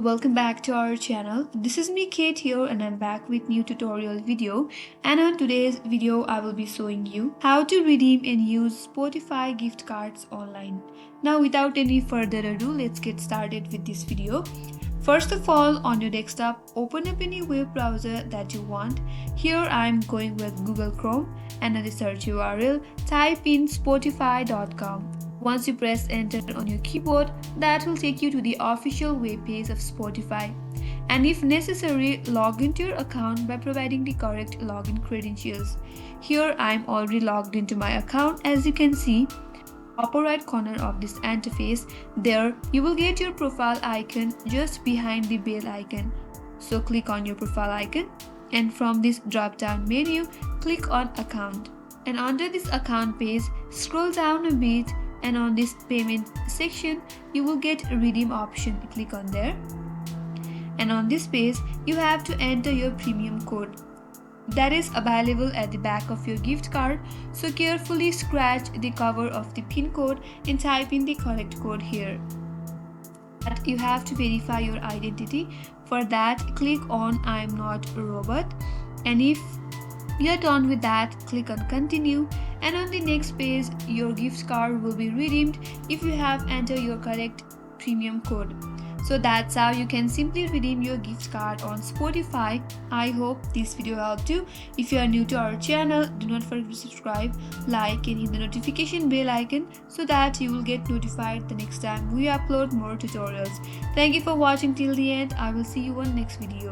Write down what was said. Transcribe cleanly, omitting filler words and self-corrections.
Welcome back to our channel. This is me Kate here and I'm back with new tutorial video, and on today's video I will be showing you how to redeem and use Spotify gift cards online. Now without any further ado, let's get started with this video. First of all, on your desktop, open up any web browser that you want. Here I'm going with Google Chrome, and at the search URL type in spotify.com. Once you press enter on your keyboard, that will take you to the official web page of Spotify. And if necessary, log into your account by providing the correct login credentials. Here I am already logged into my account. As you can see, upper right corner of this interface, there you will get your profile icon just behind the bell icon. So click on your profile icon, and from this drop down menu, click on account. And under this account page, scroll down a bit, and on this payment section you will get a redeem option. Click on there, and on this page you have to enter your premium code that is available at the back of your gift card. So carefully scratch the cover of the pin code and type in the correct code here. But you have to verify your identity. For that, click on I am not a robot, and if you are done with that, click on continue, and on the next page your gift card will be redeemed if you have entered your correct premium code. So that's how you can simply redeem your gift card on Spotify. I hope this video helped you. If you are new to our channel, do not forget to subscribe, like and hit the notification bell icon so that you will get notified the next time we upload more tutorials. Thank you for watching till the end. I will see you on next video.